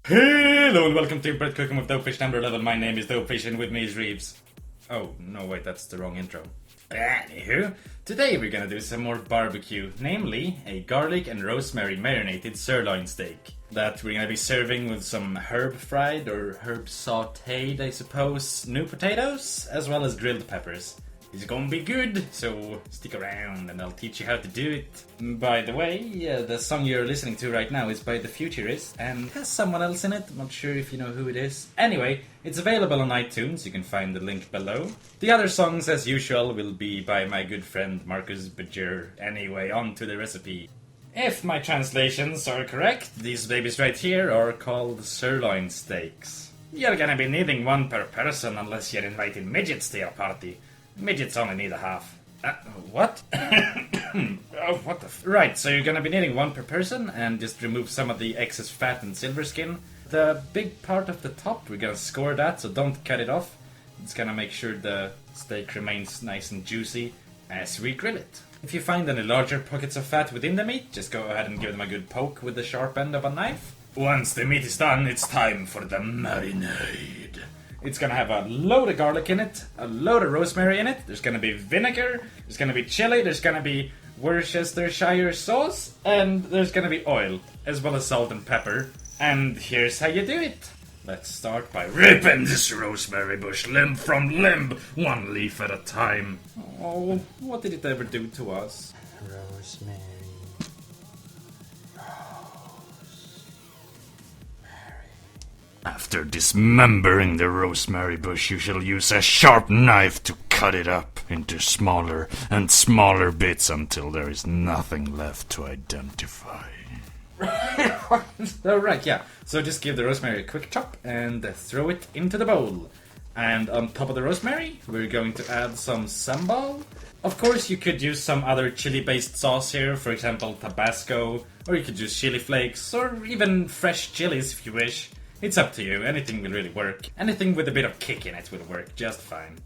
Hello and welcome to Bread Cooking with Dopefish number 11. My name is Dopefish and with me is Reeves. Oh, no wait, that's the wrong intro. Anywho, today we're gonna do some more barbecue, namely a garlic and rosemary marinated sirloin steak that we're gonna be serving with some herb fried or herb sauteed, I suppose, new potatoes, as well as grilled peppers. It's gonna be good, so stick around and I'll teach you how to do it. By the way, the song you're listening to right now is by the Futurist and has someone else in it. I'm not sure if you know who it is. Anyway, it's available on iTunes. You can find the link below. The other songs, as usual, will be by my good friend Marcus Badger. Anyway, on to the recipe. If my translations are correct, these babies right here are called sirloin steaks. You're gonna be needing one per person unless you're inviting midgets to your party. Midgets only need a half. What? Oh, what the Right, so you're gonna be needing one per person and just remove some of the excess fat and silver skin. The big part of the top, we're gonna score that, so don't cut it off. It's gonna make sure the steak remains nice and juicy as we grill it. If you find any larger pockets of fat within the meat, just go ahead and give them a good poke with the sharp end of a knife. Once the meat is done, it's time for the marinade. It's gonna have a load of garlic in it, a load of rosemary in it, there's gonna be vinegar, there's gonna be chili, there's gonna be Worcestershire Sauce, and there's gonna be oil, as well as salt and pepper. And here's how you do it. Let's start by ripping this rosemary bush limb from limb, one leaf at a time. Oh, what did it ever do to us? Rosemary. After dismembering the rosemary bush, you shall use a sharp knife to cut it up into smaller and smaller bits until there is nothing left to identify. Alright, yeah. So just give the rosemary a quick chop and throw it into the bowl. And on top of the rosemary, we're going to add some sambal. Of course, you could use some other chili-based sauce here, for example, Tabasco, or you could use chili flakes, or even fresh chilies if you wish. It's up to you, anything will really work. Anything with a bit of kick in it will work just fine.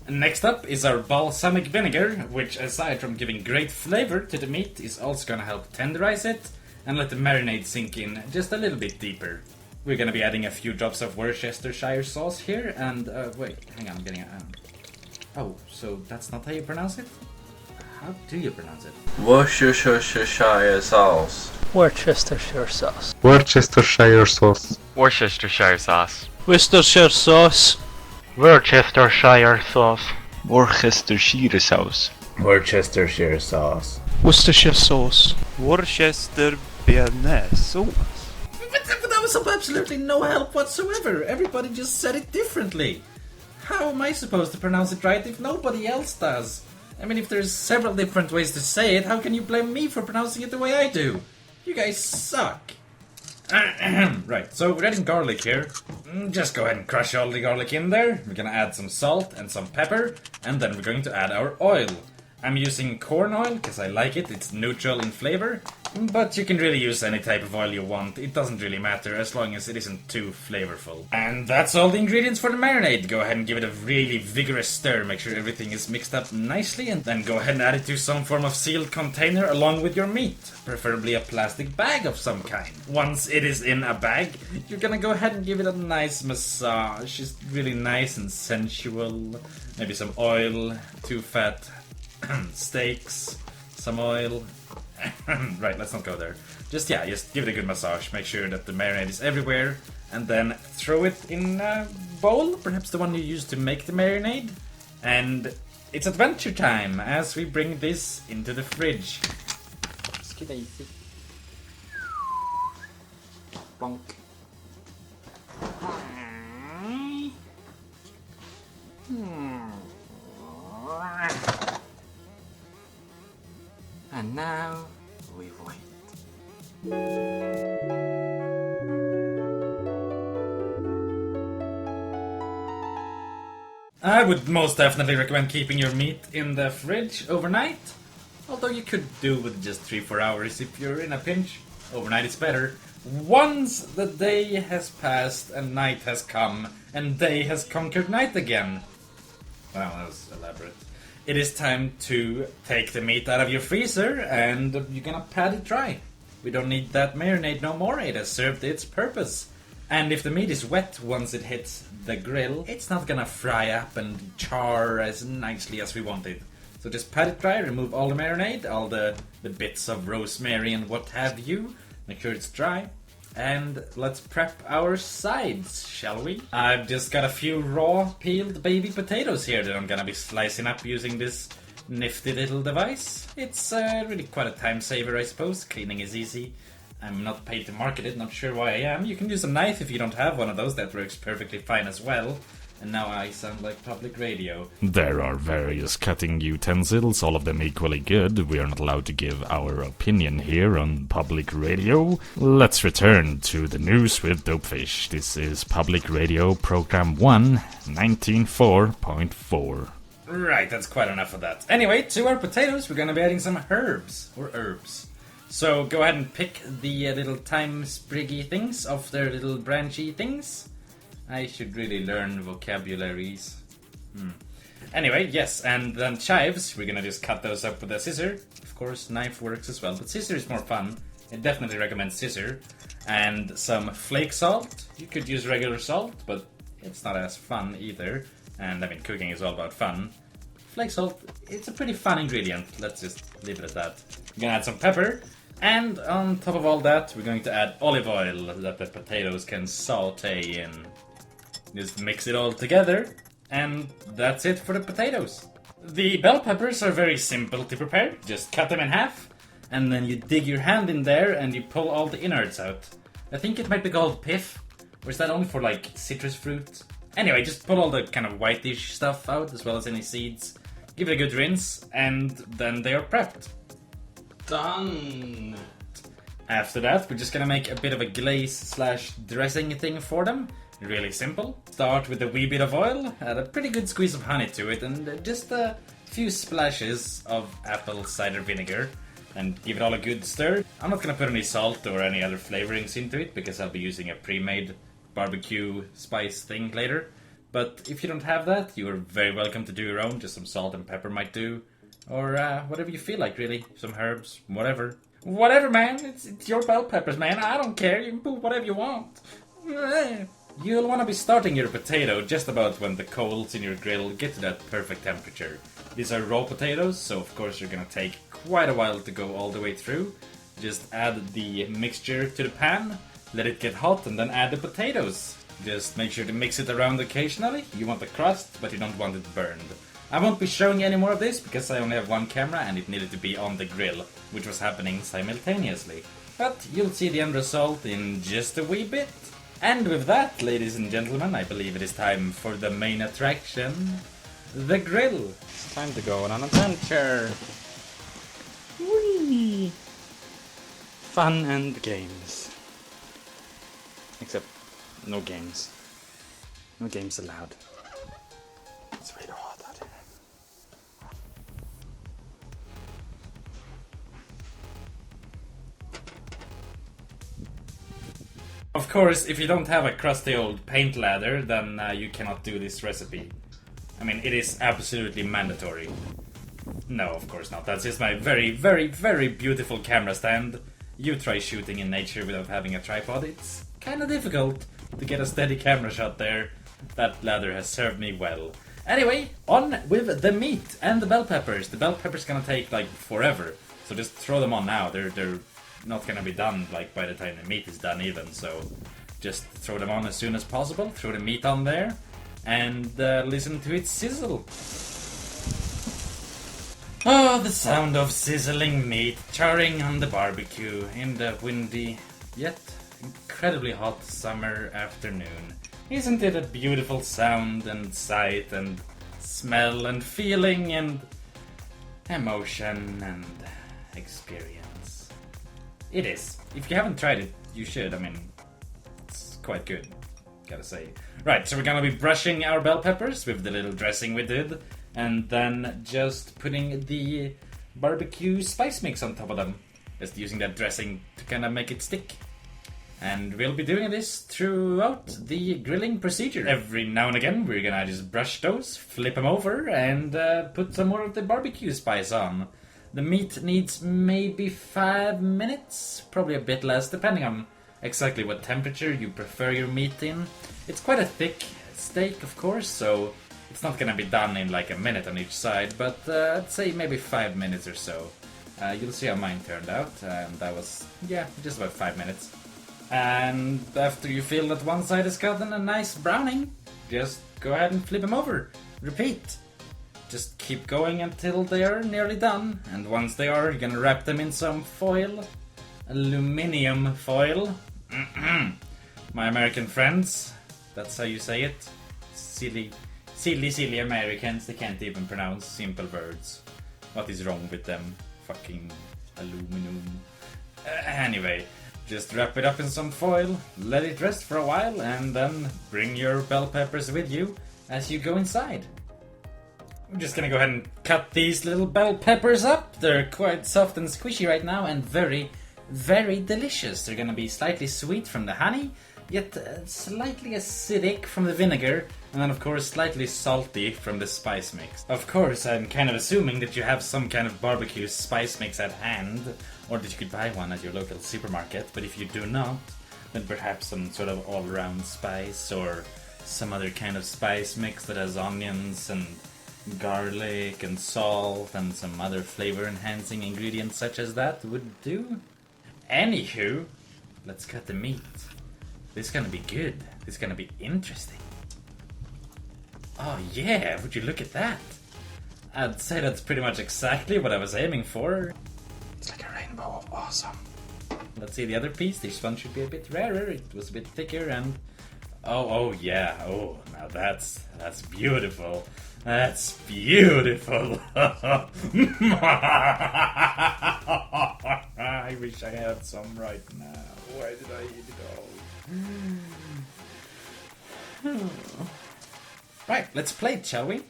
Next up is our balsamic vinegar, which aside from giving great flavor to the meat, is also gonna help tenderize it and let the marinade sink in just a little bit deeper. We're gonna be adding a few drops of Worcestershire sauce here, and wait, hang on, I'm getting a... Oh, so that's not how you pronounce it? How do you pronounce it? Worcestershire Sauce. Worcestershire sauce. Worcestershire sauce. Worcestershire sauce. Worcestershire sauce. Worcestershire sauce. Worcestershire Sauce. Worcestershire sauce. Worcestershire sauce. Worcester bearnaise sauce. But that was absolutely no help whatsoever. Everybody just said it differently. How am I supposed to pronounce it right if nobody else does? I mean, if there's several different ways to say it, how can you blame me for pronouncing it the way I do? You guys suck. Right, so we're adding garlic here. Just go ahead and crush all the garlic in there. We're gonna add some salt and some pepper, and then we're going to add our oil. I'm using corn oil because I like it, it's neutral in flavor, but you can really use any type of oil you want. It doesn't really matter as long as it isn't too flavorful. And that's all the ingredients for the marinade. Go ahead and give it a really vigorous stir, make sure everything is mixed up nicely, and then go ahead and add it to some form of sealed container along with your meat, preferably a plastic bag of some kind. Once it is in a bag, you're gonna go ahead and give it a nice massage. It's really nice and sensual. Maybe some oil, 2 fat steaks, some oil. Right, let's not go there. Just give it a good massage. Make sure that the marinade is everywhere, and then throw it in a bowl, perhaps the one you used to make the marinade. And it's adventure time as we bring this into the fridge. Bonk. And now we wait. I would most definitely recommend keeping your meat in the fridge overnight. Although you could do with just 3-4 hours if you're in a pinch. Overnight is better. Once the day has passed and night has come and day has conquered night again. Wow, that was elaborate. It is time to take the meat out of your freezer and you're gonna pat it dry. We don't need that marinade no more, it has served its purpose. And if the meat is wet once it hits the grill, it's not gonna fry up and char as nicely as we want it. So just pat it dry, remove all the marinade, all the bits of rosemary and what have you. Make sure it's dry. And let's prep our sides, shall we? I've just got a few raw peeled baby potatoes here that I'm gonna be slicing up using this nifty little device. It's really quite a time saver, I suppose. Cleaning is easy. I'm not paid to market it, not sure why I am. You can use a knife if you don't have one of those, that works perfectly fine as well. And now I sound like public radio. There are various cutting utensils, all of them equally good. We are not allowed to give our opinion here on public radio. Let's return to the news with Dopefish. This is Public Radio Program 1, 19.4.4. Right, that's quite enough of that. Anyway, to our potatoes, we're going to be adding some herbs, or herbs. So go ahead and pick the little thyme spriggy things off their little branchy things. I should really learn vocabularies. Anyway, yes, and then chives, we're gonna just cut those up with a scissor. Of course, knife works as well, but scissor is more fun. I definitely recommend scissor. And some flake salt. You could use regular salt, but it's not as fun either. And I mean, cooking is all about fun. Flake salt, it's a pretty fun ingredient. Let's just leave it at that. We're gonna add some pepper. And on top of all that, we're going to add olive oil that the potatoes can saute in. Just mix it all together, and that's it for the potatoes. The bell peppers are very simple to prepare. Just cut them in half, and then you dig your hand in there and you pull all the innards out. I think it might be called pith, or is that only for like citrus fruit? Anyway, just pull all the kind of whitish stuff out, as well as any seeds. Give it a good rinse, and then they are prepped. Done! After that, we're just gonna make a bit of a glaze/dressing thing for them. Really simple. Start with a wee bit of oil, add a pretty good squeeze of honey to it, and just a few splashes of apple cider vinegar, and give it all a good stir. I'm not gonna put any salt or any other flavorings into it, because I'll be using a pre-made barbecue spice thing later. But if you don't have that, you are very welcome to do your own. Just some salt and pepper might do. Or whatever you feel like, really. Some herbs, whatever. Whatever, man. It's your bell peppers, man. I don't care. You can put whatever you want. You'll want to be starting your potato just about when the coals in your grill get to that perfect temperature. These are raw potatoes, so of course you're gonna take quite a while to go all the way through. Just add the mixture to the pan, let it get hot, and then add the potatoes. Just make sure to mix it around occasionally. You want the crust, but you don't want it burned. I won't be showing any more of this because I only have one camera and it needed to be on the grill, which was happening simultaneously. But you'll see the end result in just a wee bit. And with that, ladies and gentlemen, I believe it is time for the main attraction, the grill. It's time to go on an adventure. Whee! Fun and games. Except no games. No games allowed. It's really hot out here. Of course, if you don't have a crusty old paint ladder, then you cannot do this recipe. I mean, it is absolutely mandatory. No, of course not. That's just my very, very, very beautiful camera stand. You try shooting in nature without having a tripod. It's kind of difficult to get a steady camera shot there. That ladder has served me well. Anyway, on with the meat and the bell peppers. The bell peppers gonna take like forever, so just throw them on now. They're not gonna be done like by the time the meat is done even, so just throw them on as soon as possible. Throw the meat on there and listen to it sizzle. Oh, the sound of sizzling meat charring on the barbecue in the windy yet incredibly hot summer afternoon. Isn't it a beautiful sound and sight and smell and feeling and emotion and experience? It is. If you haven't tried it, you should. I mean, it's quite good, gotta say. Right, so we're gonna be brushing our bell peppers with the little dressing we did, and then just putting the barbecue spice mix on top of them. Just using that dressing to kind of make it stick. And we'll be doing this throughout the grilling procedure. Every now and again, we're gonna just brush those, flip them over, and put some more of the barbecue spice on. The meat needs maybe 5 minutes, probably a bit less, depending on exactly what temperature you prefer your meat in. It's quite a thick steak, of course, so it's not gonna be done in like a minute on each side, but I'd say maybe 5 minutes or so. You'll see how mine turned out, and that was, yeah, just about 5 minutes. And after you feel that one side has gotten a nice browning, just go ahead and flip them over. Repeat. Just keep going until they are nearly done, and once they are, you're gonna wrap them in some foil. Aluminium foil. My American friends, that's how you say it. Silly Americans, they can't even pronounce simple words. What is wrong with them? Fucking aluminum. Anyway, just wrap it up in some foil, let it rest for a while, and then bring your bell peppers with you as you go inside. I'm just gonna go ahead and cut these little bell peppers up. They're quite soft and squishy right now, and very, very delicious. They're gonna be slightly sweet from the honey, yet slightly acidic from the vinegar, and then of course slightly salty from the spice mix. Of course, I'm kind of assuming that you have some kind of barbecue spice mix at hand, or that you could buy one at your local supermarket, but if you do not, then perhaps some sort of all-round spice, or some other kind of spice mix that has onions and garlic and salt and some other flavor-enhancing ingredients such as that would do. Anywho, let's cut the meat. This is gonna be good. This is gonna be interesting. Oh yeah, would you look at that? I'd say that's pretty much exactly what I was aiming for. It's like a rainbow of awesome. Let's see the other piece. This one should be a bit rarer. It was a bit thicker and... Oh yeah. Oh, now that's beautiful. That's beautiful. I wish I had some right now. Why did I eat it all? Right, let's play it, shall we?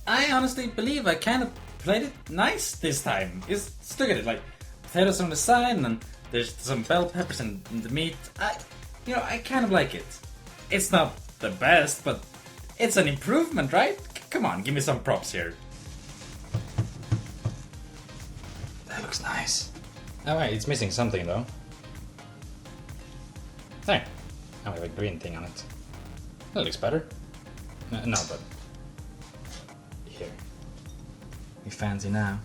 I honestly believe I kind of played it nice this time. Just look at it, like potatoes on the side, and there's some bell peppers and the meat. I kind of like it. It's not the best, but it's an improvement, right? Come on, give me some props here. That looks nice. Oh wait, it's missing something though. There. I have a green thing on it. That looks better. No, but... Here. You fancy now?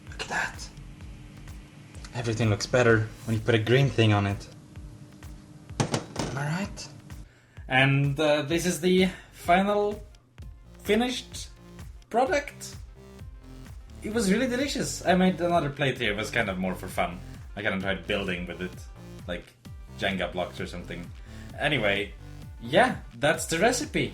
Look at that. Everything looks better when you put a green thing on it. Am I right? And this is the final finished product. It was really delicious. I made another plate here. It was kind of more for fun. I kind of tried building with it, like Jenga blocks or something. Anyway, yeah, that's the recipe.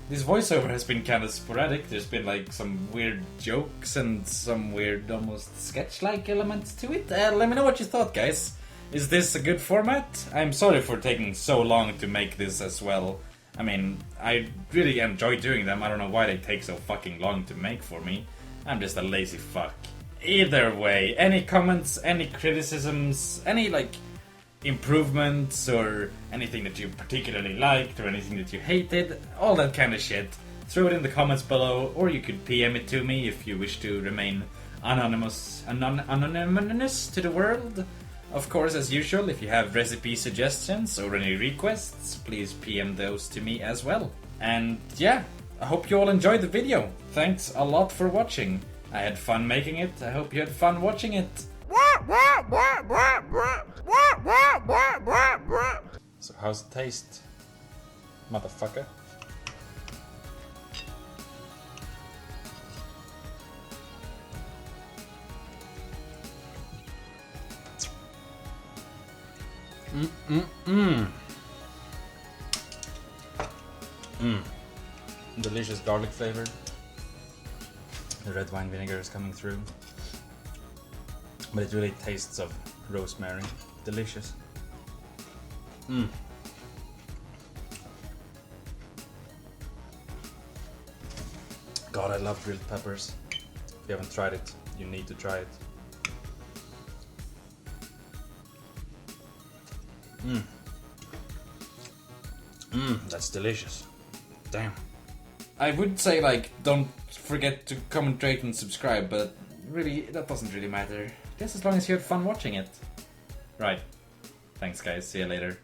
This voiceover has been kind of sporadic. There's been like some weird jokes and some weird, almost sketch-like elements to it. Let me know what you thought, guys. Is this a good format? I'm sorry for taking so long to make this as well. I mean, I really enjoy doing them. I don't know why they take so fucking long to make for me. I'm just a lazy fuck. Either way, any comments, any criticisms, any like improvements or anything that you particularly liked or anything that you hated, all that kind of shit, throw it in the comments below, or you could PM it to me if you wish to remain anonymous to the world. Of course, as usual, if you have recipe suggestions or any requests, please PM those to me as well. And yeah, I hope you all enjoyed the video. Thanks a lot for watching. I had fun making it. I hope you had fun watching it. So how's it taste, motherfucker? Delicious garlic flavor. The red wine vinegar is coming through. But it really tastes of rosemary. Delicious. God, I love grilled peppers. If you haven't tried it, you need to try it. That's delicious. Damn. I would say, like, don't forget to comment, rate, and subscribe, but really, that doesn't really matter. Just as long as you had fun watching it. Right. Thanks, guys. See you later.